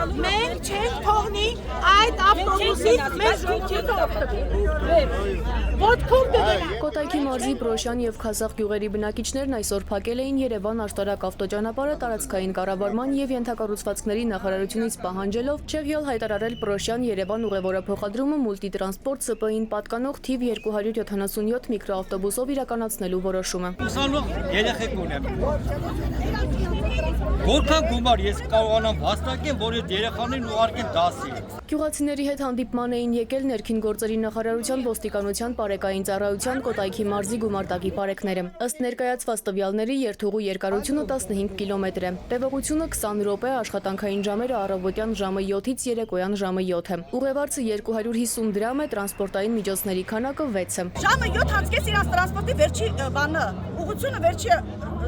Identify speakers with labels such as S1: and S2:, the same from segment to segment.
S1: Մենք չենք թողնի այդ ավտոբուսից մեզ ռոքետը ոտքով դնել։
S2: Կոտայքի մարզի Պրոշյան եւ Քասախ գյուղերի բնակիչներն այսօր փակել էին Երևան-Աշտարակ ավտոճանապարհը տարածքային կառավարման եւ ենթակառուցվածքների նախարարությունից պահանջելով չեղյալ հայտարարել Պրոշյան-Երևան ուղևորափոխադրումը մուլտիտրանսպորտ ՍՊ-ին պատկանող թիվ 277 միկրոավտոբուսով իրականացնելու որոշումը։
S3: Ուսանող երեխեք ունեմ։ Որքան գումար ես կարողանամ հաստատեմ, որ այդ երեխաներին ուղարկեմ դասի։
S2: Գյուղացիների հետ հանդիպման էին եկել ներքին գործերի նախարարության ոստիկանության բարեկային ծառայության Կոտայքի մարզի գումարտակի բարեկները։ Ըստ ներկայացված տվյալների երթուղու երկարությունը 15 կիլոմետր է։ Տևողությունը 20 րոպե, աշխատանքային ժամերը առավոտյան ժամը 7-ից երեկոյան ժամը 7 է։ Ուղևորը 250 դրամ է, տրանսպորտային միջոցների քանակը 6 է։
S1: Ժամը 7:30 իրաց տրանսպորտի վերջի բանը, ուղղությունը վերջի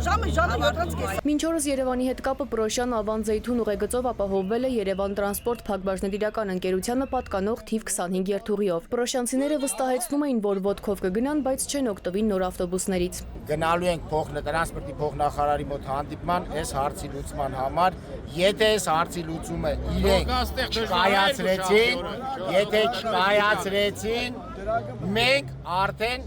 S1: ժամը 7:30։
S2: Մինչ օրս Երևանի հետ կապը Պրոշյան Ավան-Զեյթուն ուղեգծով ապահովվել է Երևան տրանսպորտ փակbaşնետիրական ընկերությանը պատկանող թիվ 25 երթուղիով։ Պրոշյանցիները վստահեցնում էին, որ ոտքով կգնան, բայց չեն օգտվի նոր ավտոբուսներից։
S4: Գնալու ենք տրանսպորտի փոխնախարարի մոտ հանդիպման այս հարցի լուծման համար, եթե այս հարցի լուծումը իրենք չկայացրեցին, մենք արդեն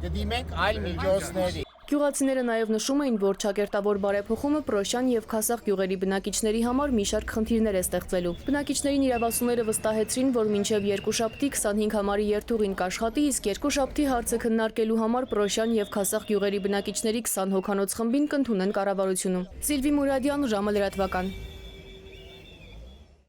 S4: կդիմենք այլ միջոցների։
S2: Գյուղացիները նաև նշում էին, որ ճակերտավոր բարեփոխումը Պրոշյան եւ Քասախ գյուղերի բնակիչների համար մի շարք խնդիրներ է ստեղծելու։ Բնակիչներին իրավասուները վստահեցրին, որ մինչև երկուշաբթի 25 համարի երթուղին կաշխատի, իսկ երկուշաբթի հարցը քննարկելու համար Պրոշյան եւ Քասախ գյուղերի բնակիչների 20 հոգանոց խմբին կընդունեն կառավարությունում։ Սիլվի Մուրադյան, ժամը լրատվական։